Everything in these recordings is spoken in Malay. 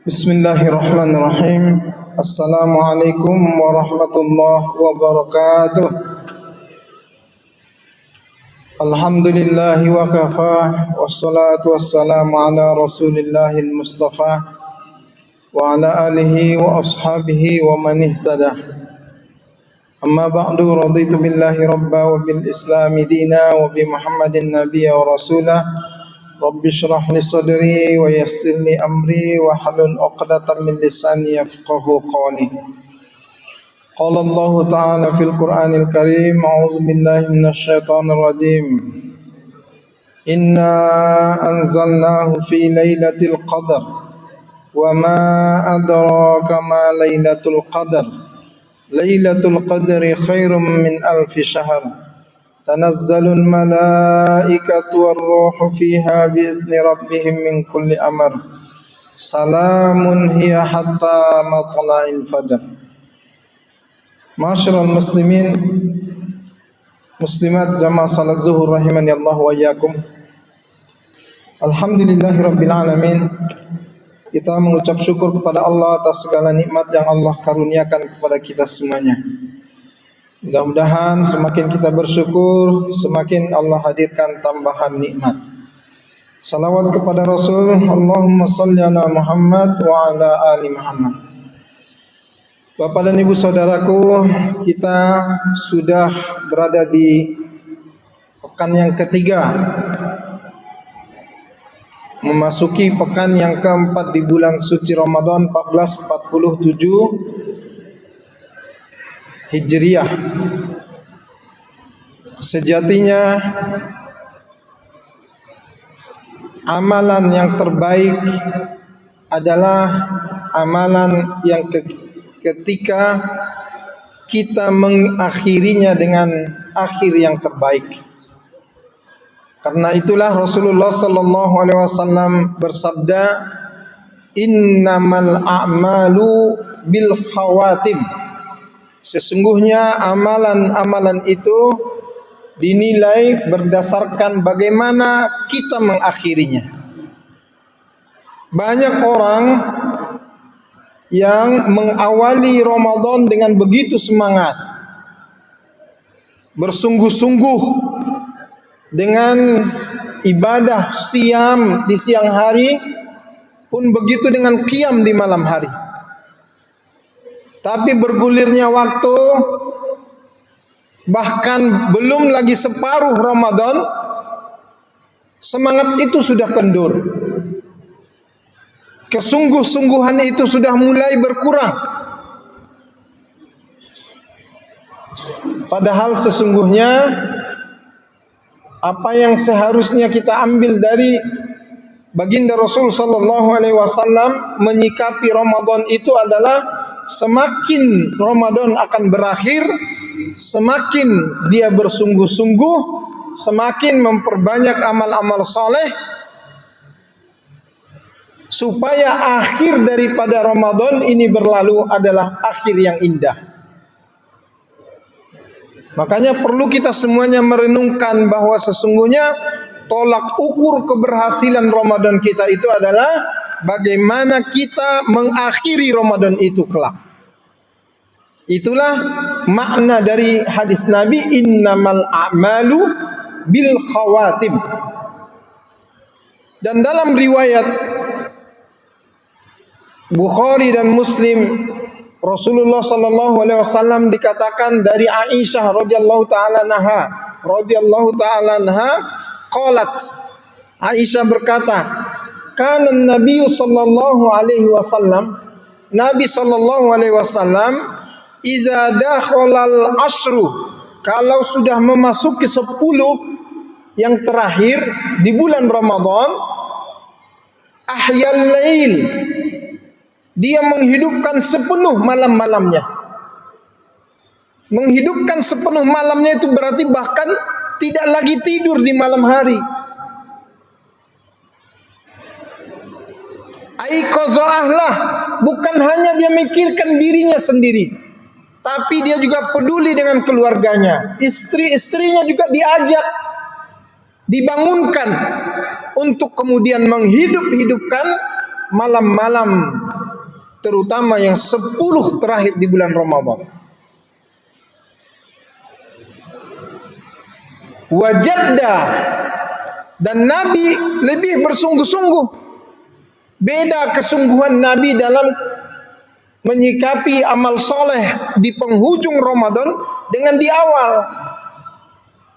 Bismillahirrahmanirrahim. Assalamualaikum warahmatullahi wabarakatuh. Alhamdulillahi wa kafah, wassalatu wassalamu ala rasulillahil mustafa wa ala alihi wa ashabihi wa man ihtada. Amma ba'du, raditu billahi rabba wa bil islami dina wa bi muhammadin nabiyya wa rasulah. Rabbi shrah li sadri wa yassir li amri wa halul 'uqdatam min lisani yafqahu qawli. Qala Allah ta'ala fil Qur'anil Karim, a'udzu billahi minasy syaithanir rajim. Inna anzalnahu fi lailatul qadar wa ma adraka ma lailatul qadar. Lailatul qadri khairum min alfi syahr. Tanazzalul malaikatu war-ruhu fiha bi'izni rabbihim min kulli amr. Salamun hiya hatta matla'il fajr. Ma'asyiral muslimin muslimat jamaah salat zuhur rahimani Allah wa iyyakum. Alhamdulillahirabbil alamin. Kita mengucap syukur kepada Allah atas segala nikmat yang Allah karuniakan kepada kita semuanya. Mudah-mudahan semakin kita bersyukur, semakin Allah hadirkan tambahan nikmat. Salawat kepada Rasul, Allahumma salli ala Muhammad wa ala ali Muhammad. Bapak dan Ibu saudaraku, kita sudah berada di pekan yang ketiga, memasuki pekan yang keempat di bulan suci Ramadan 1447 Hijriyah. Sejatinya amalan yang terbaik adalah amalan yang ketika kita mengakhirinya dengan akhir yang terbaik. Karena itulah Rasulullah sallallahu alaihi wasallam bersabda, "Innamal a'malu bil khawatim." Sesungguhnya amalan-amalan itu dinilai berdasarkan bagaimana kita mengakhirinya. Banyak orang yang mengawali Ramadan dengan begitu semangat, bersungguh-sungguh dengan ibadah siam di siang hari, pun begitu dengan qiyam di malam hari. Tapi bergulirnya waktu, bahkan belum lagi separuh Ramadan, semangat itu sudah kendur. Kesungguh-sungguhan itu sudah mulai berkurang. Padahal sesungguhnya apa yang seharusnya kita ambil dari baginda Rasul sallallahu alaihi wasallam menyikapi Ramadan itu adalah semakin Ramadan akan berakhir, semakin dia bersungguh-sungguh, semakin memperbanyak amal-amal saleh, supaya akhir daripada Ramadan ini berlalu adalah akhir yang indah. Makanya perlu kita semuanya merenungkan bahwa sesungguhnya tolak ukur keberhasilan Ramadan kita itu adalah bagaimana kita mengakhiri Ramadan itu kelak. Itulah makna dari hadis Nabi, innamal a'malu bil khawatim. Dan dalam riwayat Bukhari dan Muslim, Rasulullah sallallahu alaihi wasallam dikatakan dari Aisyah radhiyallahu taala anha qalat, Aisyah berkata, kana Nabi sallallahu alaihi wasallam, Nabi sallallahu alaihi wasallam idza dakhalal ashru, kalau sudah memasuki 10 yang terakhir di bulan Ramadan, ahyal lail, dia menghidupkan sepenuh malam-malamnya. Menghidupkan sepenuh malamnya itu berarti bahkan tidak lagi tidur di malam hari. Aiqazahlah, bukan hanya dia mikirkan dirinya sendiri, tapi dia juga peduli dengan keluarganya. Istri-istrinya juga diajak, dibangunkan untuk kemudian menghidupkan malam-malam terutama yang 10 terakhir di bulan Ramadan. Wajadda, dan Nabi lebih bersungguh-sungguh. Beda kesungguhan Nabi dalam menyikapi amal soleh di penghujung Ramadan dengan di awal.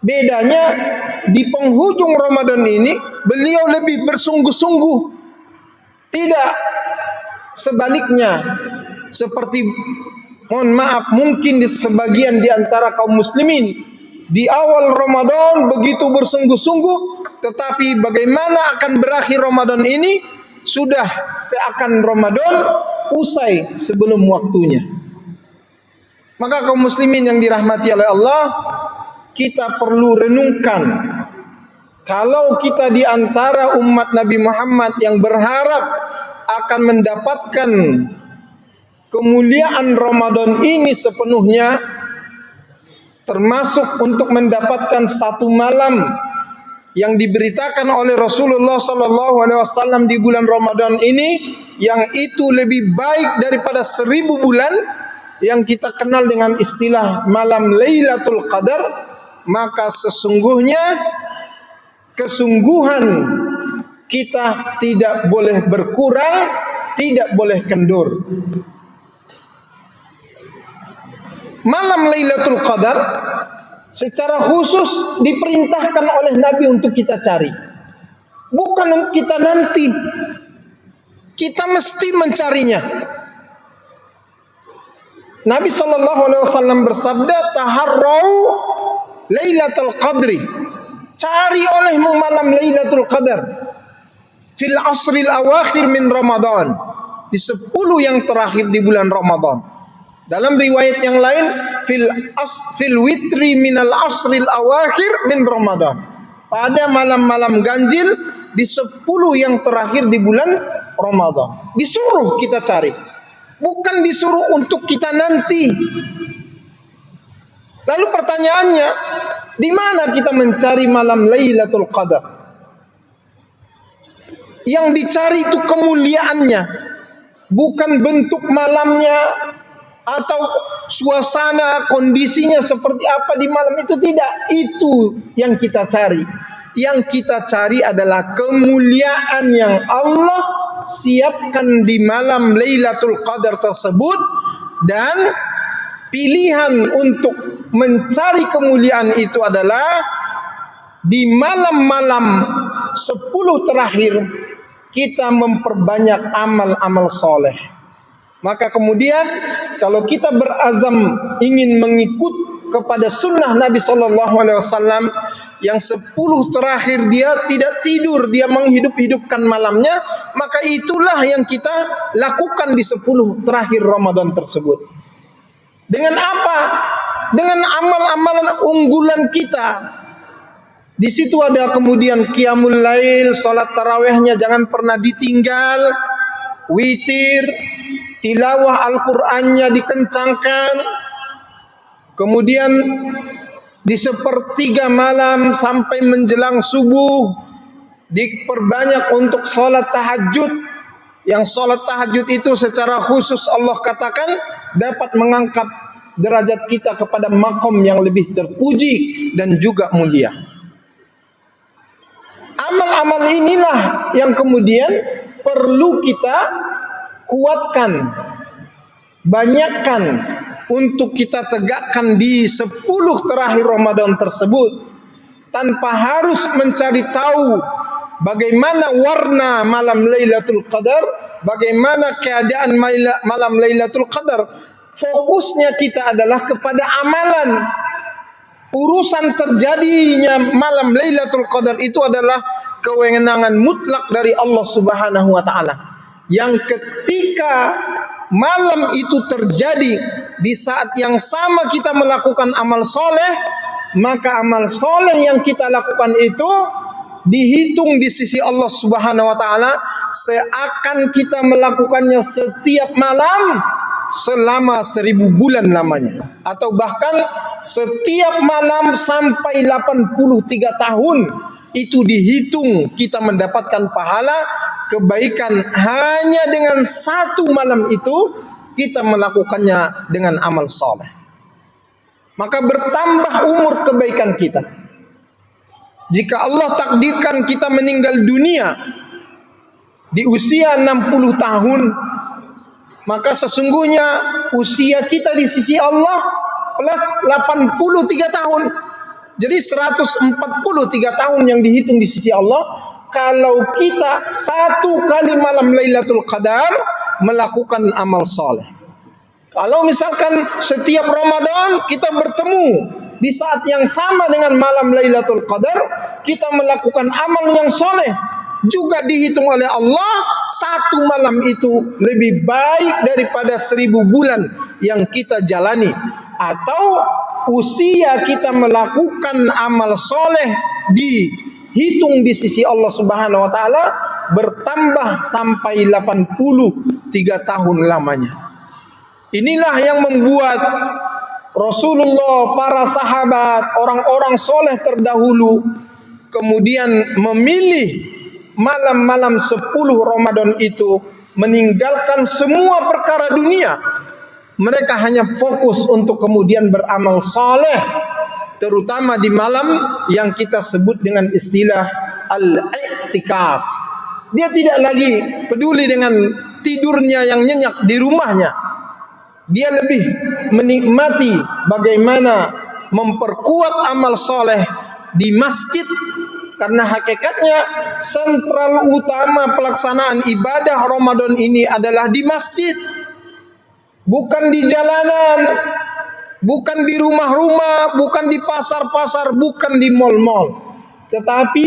Bedanya di penghujung Ramadan ini beliau lebih bersungguh-sungguh. Tidak sebaliknya seperti, mohon maaf, mungkin di sebagian di antara kaum muslimin di awal Ramadan begitu bersungguh-sungguh, tetapi bagaimana akan berakhir Ramadan ini sudah seakan Ramadan usai sebelum waktunya. Maka kaum muslimin yang dirahmati oleh Allah, kita perlu renungkan, kalau kita di antara umat Nabi Muhammad yang berharap akan mendapatkan kemuliaan Ramadan ini sepenuhnya, termasuk untuk mendapatkan satu malam yang diberitakan oleh Rasulullah SAW di bulan Ramadan ini, yang itu lebih baik daripada 1000 bulan, yang kita kenal dengan istilah malam Lailatul Qadar, maka sesungguhnya kesungguhan kita tidak boleh berkurang, tidak boleh kendur. Malam Lailatul Qadar secara khusus diperintahkan oleh Nabi untuk kita cari. Bukan kita nanti. Kita mesti mencarinya. Nabi SAW bersabda, taharrau Lailatul Qadri. Cari olehmu malam Lailatul Qadar. Fil asril awakhir min Ramadan. Di 10 yang terakhir di bulan Ramadan. Dalam riwayat yang lain, fil witri minal asril awakhir min Ramadan. Pada malam-malam ganjil di 10 yang terakhir di bulan Ramadan. Disuruh kita cari. Bukan disuruh untuk kita nanti. Lalu pertanyaannya, di mana kita mencari malam Lailatul Qadar? Yang dicari itu kemuliaannya, bukan bentuk malamnya atau suasana kondisinya seperti apa di malam itu. Tidak, itu yang kita cari. Yang kita cari adalah kemuliaan yang Allah siapkan di malam Lailatul Qadar tersebut, dan pilihan untuk mencari kemuliaan itu adalah di malam-malam 10 terakhir kita memperbanyak amal-amal soleh. Maka kemudian kalau kita berazam ingin mengikut kepada sunnah Nabi SAW yang 10 terakhir dia tidak tidur, dia menghidup-hidupkan malamnya, maka itulah yang kita lakukan di 10 terakhir Ramadan tersebut. Dengan apa? Dengan amal-amalan unggulan kita. Di situ ada kemudian qiyamul lail, salat tarawihnya jangan pernah ditinggal, witir, tilawah Al-Qur'annya dikencangkan. Kemudian di 1/3 malam sampai menjelang subuh diperbanyak untuk salat tahajud. Yang salat tahajud itu secara khusus Allah katakan dapat mengangkat derajat kita kepada makom yang lebih terpuji dan juga mulia. Amal-amal inilah yang kemudian perlu kita kuatkan, banyakkan untuk kita tegakkan di 10 terakhir Ramadan tersebut, tanpa harus mencari tahu bagaimana warna malam Lailatul Qadar, bagaimana keadaan malam Lailatul Qadar. Fokusnya kita adalah kepada amalan. Urusan terjadinya malam Lailatul Qadar itu adalah kewenangan mutlak dari Allah Subhanahu wa taala. Yang ketika malam itu terjadi di saat yang sama kita melakukan amal soleh, maka amal soleh yang kita lakukan itu dihitung di sisi Allah Subhanahu wa taala seakan kita melakukannya setiap malam selama 1000 bulan lamanya, atau bahkan setiap malam sampai 83 tahun itu dihitung kita mendapatkan pahala kebaikan hanya dengan satu malam itu kita melakukannya dengan amal soleh, maka bertambah umur kebaikan kita. Jika Allah takdirkan kita meninggal dunia di usia 60 tahun, maka sesungguhnya usia kita di sisi Allah plus 83 tahun. Jadi 143 tahun yang dihitung di sisi Allah kalau kita satu kali malam Lailatul Qadar melakukan amal soleh. Kalau misalkan setiap Ramadan kita bertemu di saat yang sama dengan malam Lailatul Qadar, kita melakukan amal yang soleh, juga dihitung oleh Allah satu malam itu lebih baik daripada 1000 bulan yang kita jalani. Atau usia kita melakukan amal soleh dihitung di sisi Allah Subhanahu wa Ta'ala bertambah sampai 83 tahun lamanya. Inilah yang membuat Rasulullah, para sahabat, orang-orang soleh terdahulu kemudian memilih malam-malam 10 Ramadan itu meninggalkan semua perkara dunia. Mereka hanya fokus untuk kemudian beramal saleh, terutama di malam yang kita sebut dengan istilah al-i'tikaf. Dia tidak lagi peduli dengan tidurnya yang nyenyak di rumahnya. Dia lebih menikmati bagaimana memperkuat amal saleh di masjid, karena hakikatnya sentral utama pelaksanaan ibadah Ramadan ini adalah di masjid. Bukan di jalanan, bukan di rumah-rumah, bukan di pasar-pasar, bukan di mal-mal. Tetapi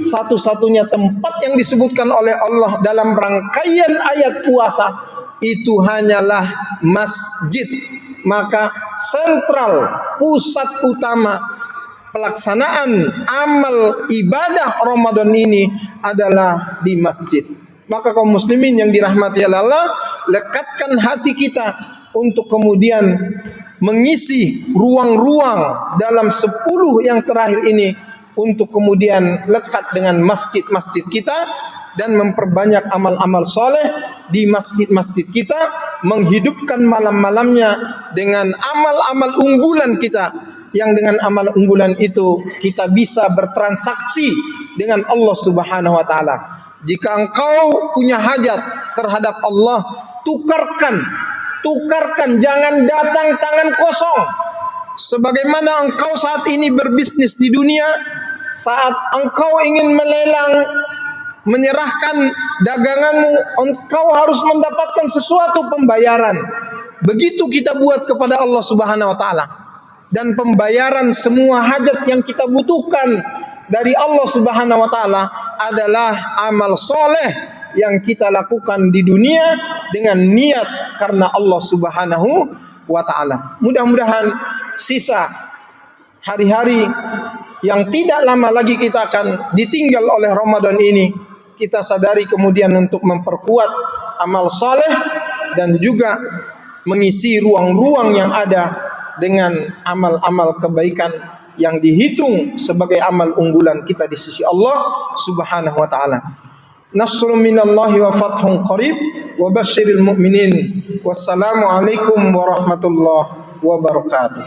satu-satunya tempat yang disebutkan oleh Allah dalam rangkaian ayat puasa itu hanyalah masjid. Maka sentral, pusat utama pelaksanaan amal ibadah Ramadan ini adalah di masjid. Maka kaum muslimin yang dirahmati Allah, lekatkan hati kita untuk kemudian mengisi ruang-ruang dalam 10 yang terakhir ini untuk kemudian lekat dengan masjid-masjid kita dan memperbanyak amal-amal soleh di masjid-masjid kita, menghidupkan malam-malamnya dengan amal-amal unggulan kita, yang dengan amal unggulan itu kita bisa bertransaksi dengan Allah Subhanahu wa Ta'ala. Jika engkau punya hajat terhadap Allah, tukarkan, jangan datang tangan kosong. Sebagaimana engkau saat ini berbisnis di dunia, saat engkau ingin melelang, menyerahkan daganganmu, engkau harus mendapatkan sesuatu pembayaran. Begitu kita buat kepada Allah Subhanahu wa Ta'ala. Dan pembayaran semua hajat yang kita butuhkan dari Allah Subhanahu wa Ta'ala adalah amal soleh yang kita lakukan di dunia dengan niat karena Allah Subhanahu wa Ta'ala. Mudah-mudahan sisa hari-hari yang tidak lama lagi kita akan ditinggal oleh Ramadan ini, kita sadari kemudian untuk memperkuat amal soleh dan juga mengisi ruang-ruang yang ada dengan amal-amal kebaikan yang dihitung sebagai amal unggulan kita di sisi Allah Subhanahu wa Ta'ala. Nasrun minallahi wa fathun qarib wa basyiril mu'minin. Wassalamu alaikum warahmatullahi wabarakatuh.